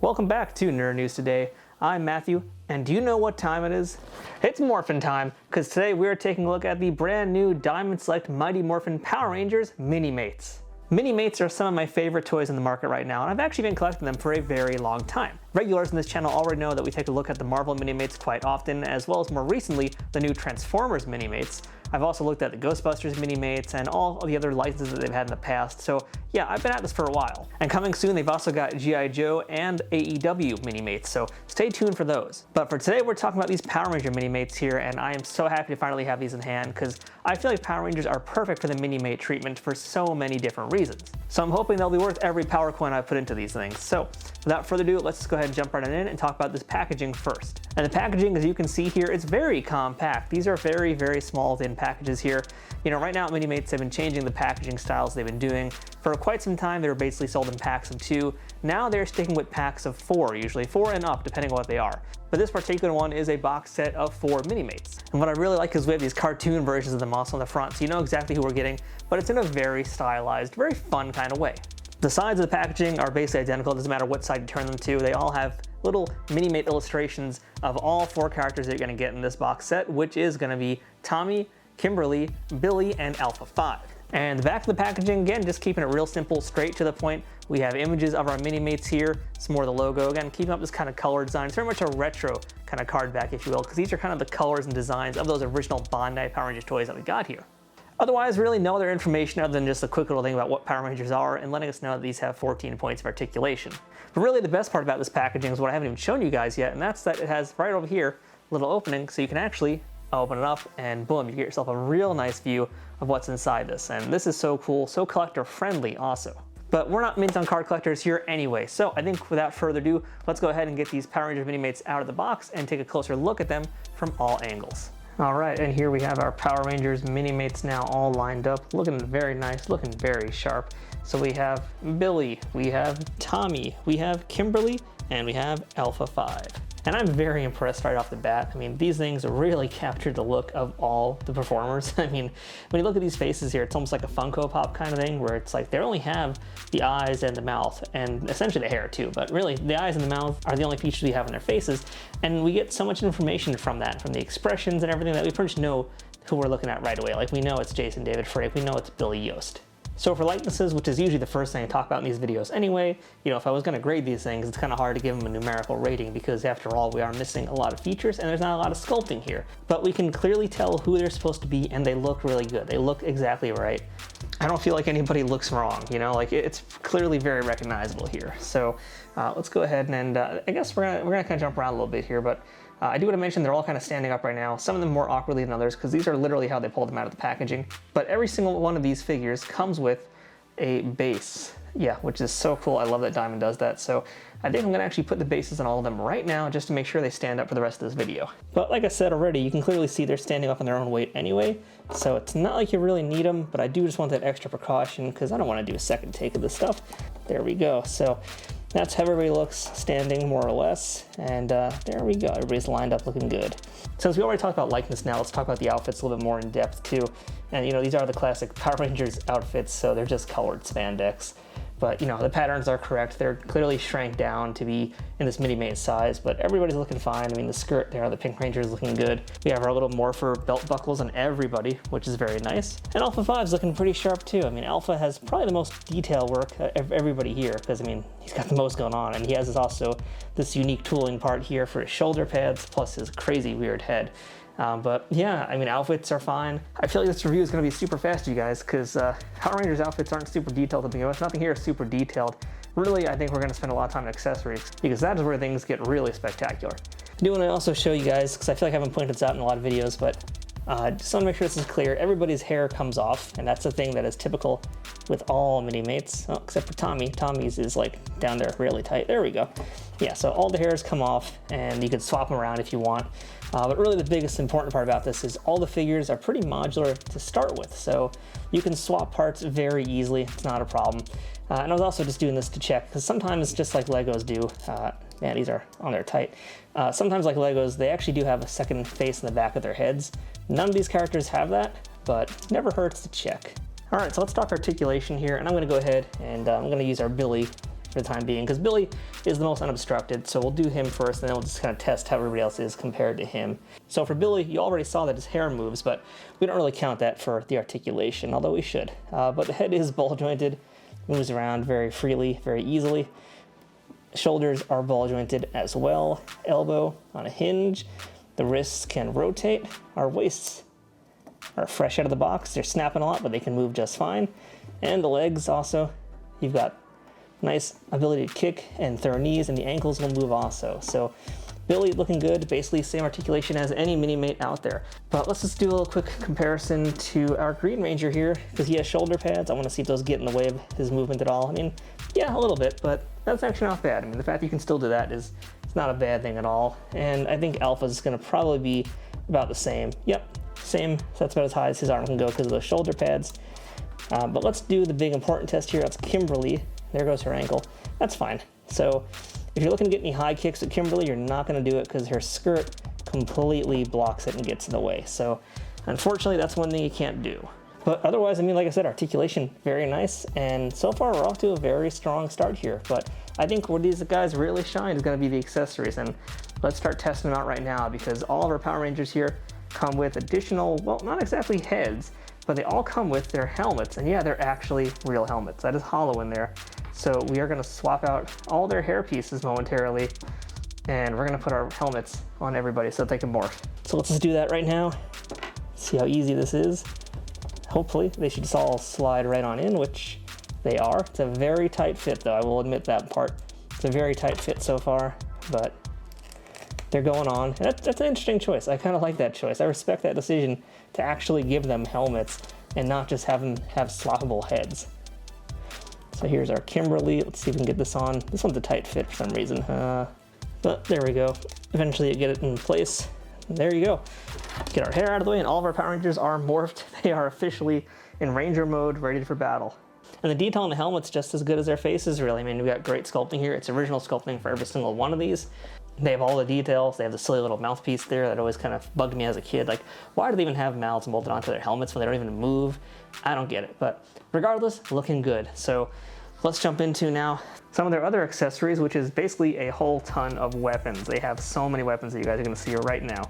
Welcome back to Nerd News Today. I'm Matthew, and do you know what time it is? It's Morphin time, because today we are taking a look at the brand new Diamond Select Mighty Morphin Power Rangers Minimates. Minimates are some of my favorite toys in the market right now, and I've actually been collecting them for a very long time. Regulars in this channel already know that we take a look at the Marvel Minimates quite often, as well as more recently, the new Transformers Minimates. I've also looked at the Ghostbusters Minimates and all of the other licenses that they've had in the past, so yeah, I've been at this for a while. And coming soon, they've also got G.I. Joe and AEW Minimates, so stay tuned for those. But for today, we're talking about these Power Ranger Minimates here, and I am so happy to finally have these in hand, because I feel like Power Rangers are perfect for the Minimate treatment for so many different reasons. So I'm hoping they'll be worth every power coin I put into these things. So without further ado, let's just go ahead and jump right in and talk about this packaging first. And the packaging, as you can see here, it's very compact. These are very, very small, thin packages here. You know, right now Minimates have been changing the packaging styles they've been doing. For quite some time, they were basically sold in packs of 2. Now they're sticking with packs of 4, usually 4 and up, depending on what they are. But this particular one is a box set of 4 Minimates. And what I really like is we have these cartoon versions of them also on the front, so you know exactly who we're getting, but it's in a very stylized, very fun kind of way. The sides of the packaging are basically identical. It doesn't matter what side you turn them to. They all have little Minimate illustrations of all 4 characters that you're going to get in this box set, which is going to be Tommy, Kimberly, Billy, and Alpha 5. And the back of the packaging, again, just keeping it real simple, straight to the point. We have images of our Minimates here, some more of the logo. Again, keeping up this kind of color design. It's very much a retro kind of card back, if you will, because these are kind of the colors and designs of those original Bandai Power Rangers toys that we got here. Otherwise, really no other information other than just a quick little thing about what Power Rangers are and letting us know that these have 14 points of articulation. But really the best part about this packaging is what I haven't even shown you guys yet, and that's that it has right over here a little opening so you can actually open it up and boom, you get yourself a real nice view of what's inside this. And this is so cool, so collector friendly also. But we're not mint on card collectors here anyway, so I think without further ado, let's go ahead and get these Power Rangers Minimates out of the box and take a closer look at them from all angles. All right, and here we have our Power Rangers Minimates now all lined up, looking very nice, looking very sharp. So we have Billy, we have Tommy, we have Kimberly, and we have Alpha 5. And I'm very impressed right off the bat. I mean, these things really captured the look of all the performers. I mean, when you look at these faces here, it's almost like a Funko Pop kind of thing, where it's like they only have the eyes and the mouth, and essentially the hair too, but really the eyes and the mouth are the only features we have on their faces, and we get so much information from that, from the expressions and everything, that we pretty much know who we're looking at right away. Like, we know it's Jason David Frank, we know it's Billy Yost. So for likenesses, which is usually the first thing I talk about in these videos anyway, you know, if I was going to grade these things, it's kind of hard to give them a numerical rating because after all, we are missing a lot of features and there's not a lot of sculpting here. But we can clearly tell who they're supposed to be and they look really good. They look exactly right. I don't feel like anybody looks wrong, you know, like it's clearly very recognizable here. So let's go ahead and I guess we're gonna kind of jump around a little bit here, but I do want to mention they're all kind of standing up right now, some of them more awkwardly than others because these are literally how they pulled them out of the packaging. But every single one of these figures comes with a base, yeah, which is so cool. I love that Diamond does that. So I think I'm gonna actually put the bases on all of them right now just to make sure they stand up for the rest of this video. But like I said already, you can clearly see they're standing up on their own weight anyway, so it's not like you really need them, but I do just want that extra precaution because I don't want to do a second take of this stuff. There we go. So that's how everybody looks standing, more or less. And there we go, everybody's lined up looking good. Since we already talked about likeness now, let's talk about the outfits a little bit more in depth too. And you know, these are the classic Power Rangers outfits, so they're just colored spandex. But you know, the patterns are correct. They're clearly shrank down to be in this Minimate size, but everybody's looking fine. I mean, the skirt there, the Pink Ranger is looking good. We have our little Morpher belt buckles on everybody, which is very nice. And Alpha 5's looking pretty sharp too. I mean, Alpha has probably the most detail work of everybody here, because I mean, he's got the most going on, and he has also this unique tooling part here for his shoulder pads, plus his crazy weird head. But yeah, I mean, outfits are fine. I feel like this review is going to be super fast, you guys, because Power Rangers outfits aren't super detailed to begin with. Nothing here is super detailed. Really, I think we're going to spend a lot of time on accessories, because that is where things get really spectacular. I do want to also show you guys, because I feel like I haven't pointed this out in a lot of videos, but just want to make sure this is clear. Everybody's hair comes off, and that's the thing that is typical with all Minimates, well, except for Tommy. Tommy's is like down there really tight. There we go. Yeah, so all the hairs come off, and you can swap them around if you want. But really the biggest important part about this is all the figures are pretty modular to start with, so you can swap parts very easily. It's not a problem. And I was also just doing this to check, because sometimes, just like Legos do, man, these are on there tight. Sometimes like Legos, they actually do have a second face in the back of their heads. None of these characters have that, but never hurts to check. All right, so let's talk articulation here, and I'm gonna go ahead and I'm gonna use our Billy for the time being, because Billy is the most unobstructed, so we'll do him first, and then we'll just kind of test how everybody else is compared to him. So for Billy, you already saw that his hair moves, but we don't really count that for the articulation, although we should. But the head is ball jointed, moves around very freely, very easily. Shoulders are ball jointed as well. Elbow on a hinge. The wrists can rotate. Our waists are fresh out of the box. They're snapping a lot, but they can move just fine. And the legs also, you've got nice ability to kick and throw knees, and the ankles will move also. So Billy looking good, basically same articulation as any Minimate out there. But let's just do a little quick comparison to our Green Ranger here, because he has shoulder pads. I want to see if those get in the way of his movement at all. I mean, yeah, a little bit, but that's actually not bad. I mean, the fact that you can still do that is it's not a bad thing at all. And I think Alpha's is going to probably be about the same. Yep, same. So that's about as high as his arm can go because of those shoulder pads. But let's do the big important test here. That's Kimberly. There goes her ankle. That's fine. So if you're looking to get any high kicks at Kimberly, you're not going to do it because her skirt completely blocks it and gets in the way. So unfortunately, that's one thing you can't do. But otherwise, I mean, like I said, articulation, very nice. And so far, we're off to a very strong start here. But I think where these guys really shine is going to be the accessories. And let's start testing them out right now, because all of our Power Rangers here come with additional, well, not exactly heads, but they all come with their helmets. And yeah, they're actually real helmets. That is hollow in there. So we are going to swap out all their hair pieces momentarily, and we're going to put our helmets on everybody so that they can morph. So let's just do that right now. See how easy this is. Hopefully they should just all slide right on in, which they are. It's a very tight fit though, I will admit that part. It's a very tight fit so far, but they're going on. And that's an interesting choice. I kind of like that choice. I respect that decision to actually give them helmets and not just have them have swappable heads. So here's our Kimberly. Let's see if we can get this on. This one's a tight fit for some reason. But there we go. Eventually you get it in place. There you go. Get our hair out of the way, and all of our Power Rangers are morphed. They are officially in Ranger mode, ready for battle. And the detail on the helmet's just as good as their faces, really. I mean, we've got great sculpting here. It's original sculpting for every single one of these. They have all the details. They have the silly little mouthpiece there that always kind of bugged me as a kid. Like, why do they even have mouths molded onto their helmets when they don't even move? I don't get it. But regardless, looking good. So let's jump into now some of their other accessories, which is basically a whole ton of weapons. They have so many weapons that you guys are going to see right now.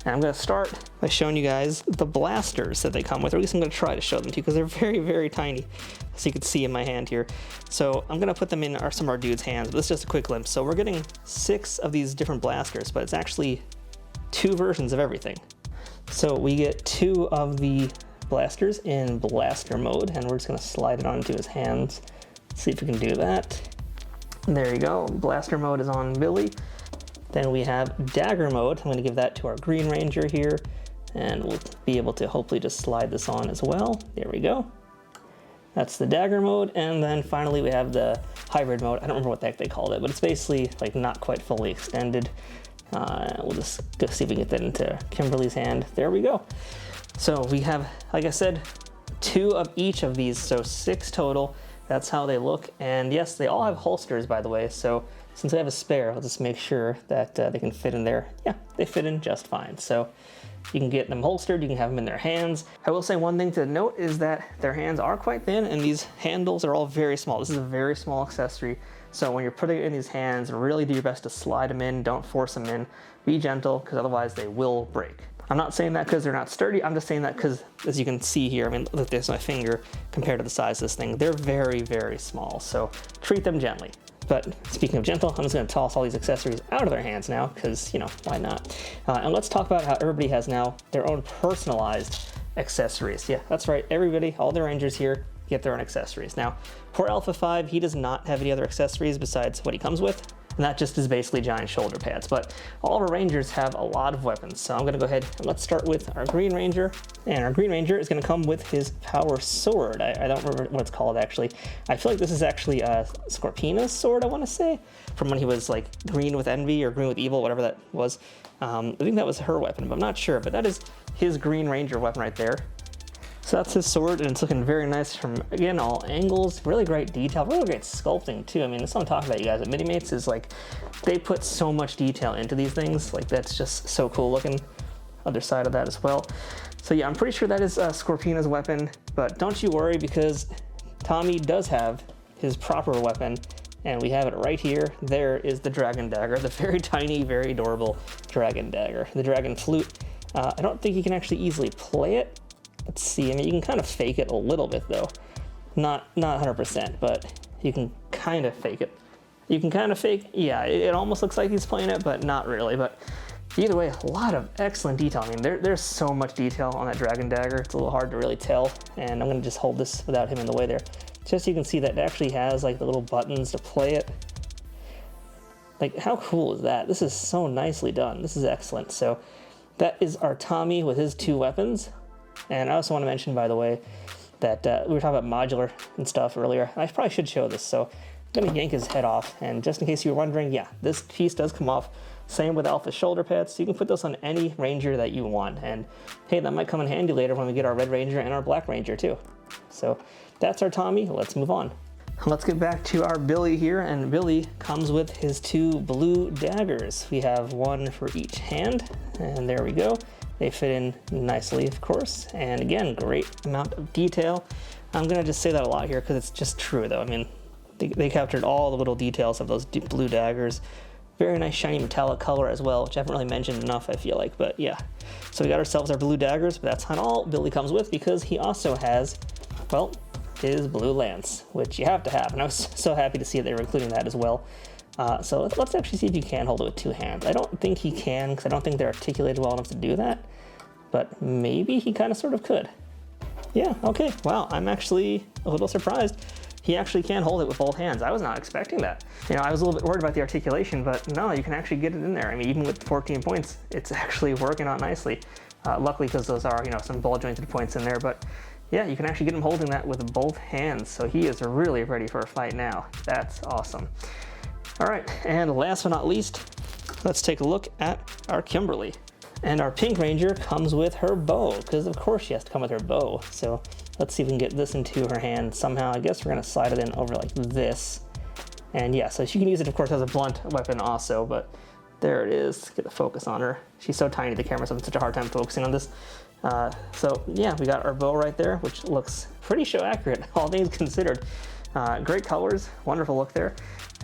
And I'm going to start by showing you guys the blasters that they come with, or at least I'm going to try to show them to you because they're very, very tiny, as you can see in my hand here. So I'm going to put them in some of our dudes' hands, but this is just a quick glimpse. So we're getting 6 of these different blasters, but it's actually 2 versions of everything. So we get 2 of the blasters in blaster mode, and we're just going to slide it onto his hands. Let's see if we can do that. There you go. Blaster mode is on Billy. Then we have dagger mode. I'm going to give that to our Green Ranger here, and we'll be able to hopefully just slide this on as well. There we go. That's the dagger mode. And then finally we have the hybrid mode. I don't remember what the heck they called it, but it's basically like not quite fully extended. We'll just go see if we can get that into Kimberly's hand. There we go. So we have, like I said, 2 of each of these, so 6 total. That's how they look. And yes, they all have holsters, by the way. So since I have a spare, I'll just make sure that they can fit in there. Yeah, they fit in just fine. So you can get them holstered, you can have them in their hands. I will say one thing to note is that their hands are quite thin, and these handles are all very small. This is a very small accessory. So when you're putting it in these hands, really do your best to slide them in, don't force them in. Be gentle, because otherwise they will break. I'm not saying that because they're not sturdy, I'm just saying that because, as you can see here, I mean, look at this, my finger, compared to the size of this thing, they're very, very small, so treat them gently. But speaking of gentle, I'm just going to toss all these accessories out of their hands now, because, you know, why not? And let's talk about how everybody has now their own personalized accessories. Yeah, that's right, everybody, all the Rangers here, get their own accessories. Now, poor Alpha 5, he does not have any other accessories besides what he comes with. And that just is basically giant shoulder pads. But all of our Rangers have a lot of weapons. So I'm going to go ahead and let's start with our Green Ranger. And our Green Ranger is going to come with his power sword. I don't remember what it's called, actually. I feel like this is actually Scorpina's sword, I want to say, from when he was like green with envy or green with evil, whatever that was. I think that was her weapon, but I'm not sure. But that is his Green Ranger weapon right there. So that's his sword, and it's looking very nice from, again, all angles. Really great detail, really great sculpting too. I mean, that's what I'm talking about, you guys. At Minimates is like, they put so much detail into these things. Like, that's just so cool looking. Other side of that as well. So yeah, I'm pretty sure that is Scorpina's weapon, but don't you worry, because Tommy does have his proper weapon, and we have it right here. There is the dragon dagger, the very tiny, very adorable dragon dagger. The dragon flute, I don't think you can actually easily play it. Let's see, I mean, you can kind of fake it a little bit though. Not 100%, but you can kind of fake it. You can kind of fake, yeah, it almost looks like he's playing it, but not really. But either way, a lot of excellent detail. I mean, there's so much detail on that dragon dagger. It's a little hard to really tell, and I'm gonna just hold this without him in the way there. Just so you can see that it actually has like the little buttons to play it. Like, how cool is that? This is so nicely done. This is excellent. So that is our Tommy with his 2 weapons. And I also want to mention, by the way, that we were talking about modular and stuff earlier. I probably should show this. So I'm gonna yank his head off. And just in case you were wondering, yeah, this piece does come off. Same with Alpha's shoulder pads. So you can put this on any Ranger that you want. And hey, that might come in handy later when we get our Red Ranger and our Black Ranger too. So that's our Tommy. Let's move on. Let's get back to our Billy here, and Billy comes with his 2 blue daggers. We have one for each hand, and there we go. They fit in nicely, of course, and again, great amount of detail. I'm gonna just say that a lot here because it's just true though. I mean, they captured all the little details of those blue daggers. Very nice shiny metallic color as well, which I haven't really mentioned enough, I feel like, but yeah. So we got ourselves our blue daggers, but that's not all Billy comes with, because he also has, well, his blue lance, which you have to have, and I was so happy to see that they were including that as well. So let's actually see if you can hold it with 2 hands. I don't think he can, because I don't think they're articulated well enough to do that, but maybe he kind of sort of could. Yeah, okay, wow, I'm actually a little surprised. He actually can hold it with both hands. I was not expecting that. You know, I was a little bit worried about the articulation, but no, you can actually get it in there. I mean, even with 14 points, it's actually working out nicely. Luckily, because those are, you know, some ball jointed points in there, but yeah, you can actually get him holding that with both hands. So he is really ready for a fight now. That's awesome. All right, and last but not least, let's take a look at our Kimberly. And our Pink Ranger comes with her bow, because of course she has to come with her bow. So let's see if we can get this into her hand somehow. I guess we're gonna slide it in over like this. And yeah, so she can use it, of course, as a blunt weapon also, but there it is. Let's get the focus on her. She's so tiny, the camera's having such a hard time focusing on this. So yeah, we got our bow right there, which looks pretty show accurate, all things considered. Great colors, wonderful look there.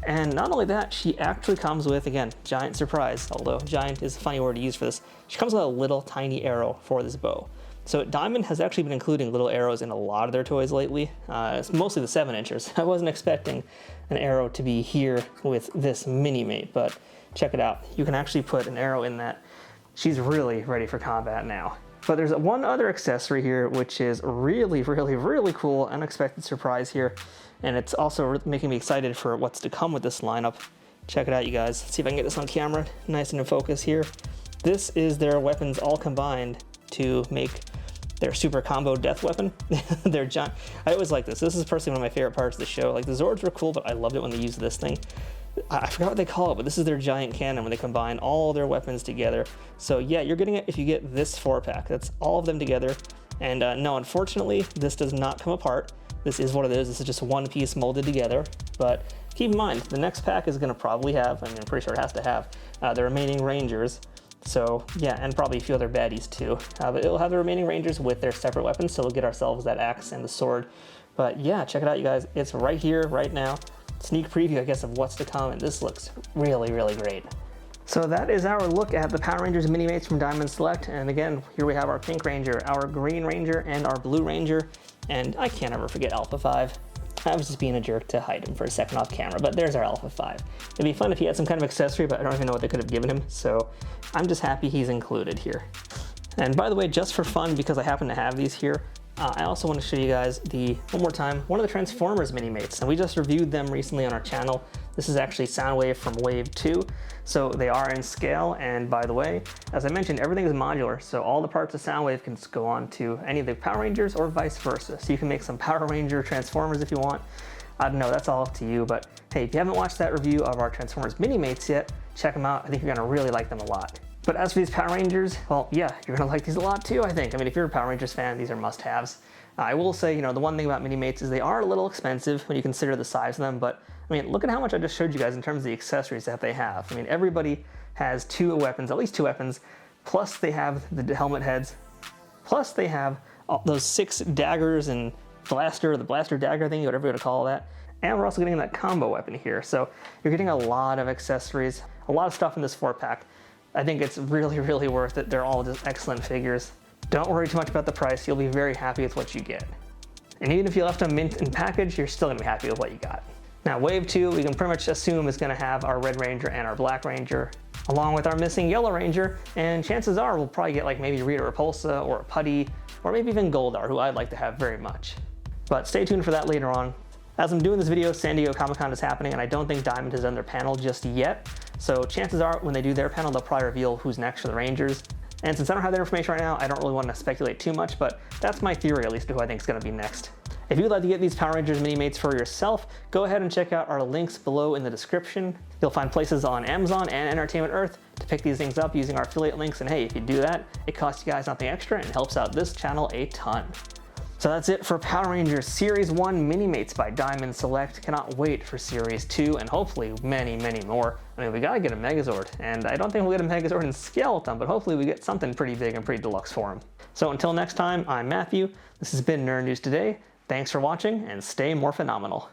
And not only that, she actually comes with, again, giant surprise, although giant is a funny word to use for this. She comes with a little tiny arrow for this bow. So Diamond has actually been including little arrows in a lot of their toys lately. It's mostly the 7-inchers. I wasn't expecting an arrow to be here with this Minimate, but check it out. You can actually put an arrow in that. She's really ready for combat now. But there's one other accessory here, which is really, really, really cool, unexpected surprise here. And it's also making me excited for what's to come with this lineup. Check it out, you guys. Let's see if I can get this on camera, nice and in focus here. This is their weapons all combined to make their super combo death weapon. They're giant. I always like this. This is personally one of my favorite parts of the show. Like, the Zords were cool, but I loved it when they used this thing. I forgot what they call it, but this is their giant cannon when they combine all their weapons together. So yeah, you're getting it if you get this 4-pack. That's all of them together. And no, unfortunately, this does not come apart. This is what it is. This is just one piece molded together. But keep in mind, the next pack is going to probably have, I mean, I'm pretty sure it has to have, the remaining Rangers. So yeah, and probably a few other baddies too. But it'll have the remaining Rangers with their separate weapons, so we'll get ourselves that axe and the sword. But yeah, check it out, you guys. It's right here, right now. Sneak preview, I guess, of what's to come, and this looks really, really great. So that is our look at the Power Rangers Minimates from Diamond Select. And again, here we have our Pink Ranger, our Green Ranger, and our Blue Ranger. And I can't ever forget Alpha 5. I was just being a jerk to hide him for a second off camera, but there's our Alpha 5. It'd be fun if he had some kind of accessory, but I don't even know what they could have given him, so I'm just happy he's included here. And by the way, just for fun, because I happen to have these here, I also want to show you guys one more time, one of the Transformers Minimates, and we just reviewed them recently on our channel. This is actually Soundwave from Wave 2, so they are in scale, and by the way, as I mentioned, everything is modular, so all the parts of Soundwave can go on to any of the Power Rangers or vice versa. So you can make some Power Ranger Transformers if you want. I don't know, that's all up to you, but hey, if you haven't watched that review of our Transformers Minimates yet, check them out. I think you're going to really like them a lot. But as for these Power Rangers, well, yeah, you're gonna like these a lot too, I think. I mean, if you're a Power Rangers fan, these are must-haves. I will say, you know, the one thing about Minimates is they are a little expensive when you consider the size of them, but I mean, look at how much I just showed you guys in terms of the accessories that they have. I mean, everybody has 2 weapons, at least 2 weapons, plus they have the helmet heads, plus they have those 6 daggers and the blaster dagger thing, whatever you want to call that. And we're also getting that combo weapon here. So you're getting a lot of accessories, a lot of stuff in this 4-pack. I think it's really, really worth it. They're all just excellent figures. Don't worry too much about the price. You'll be very happy with what you get. And even if you left them mint in package, you're still gonna be happy with what you got. Now, Wave 2, we can pretty much assume is gonna have our Red Ranger and our Black Ranger, along with our missing Yellow Ranger, and chances are we'll probably get like maybe Rita Repulsa or a Putty, or maybe even Goldar, who I'd like to have very much. But stay tuned for that later on. As I'm doing this video, San Diego Comic-Con is happening, and I don't think Diamond has done their panel just yet, so chances are when they do their panel, they'll probably reveal who's next for the Rangers. And since I don't have that information right now, I don't really want to speculate too much, but that's my theory, at least, who I think is going to be next. If you'd like to get these Power Rangers Minimates for yourself, go ahead and check out our links below in the description. You'll find places on Amazon and Entertainment Earth to pick these things up using our affiliate links, and hey, if you do that, it costs you guys nothing extra and helps out this channel a ton. So that's it for Power Rangers Series 1 Minimates by Diamond Select. Cannot wait for Series 2 and hopefully many, many more. I mean, we gotta get a Megazord, and I don't think we'll get a Megazord in Skeleton, but hopefully we get something pretty big and pretty deluxe for him. So until next time, I'm Matthew. This has been Nerd News Today. Thanks for watching, and stay more phenomenal.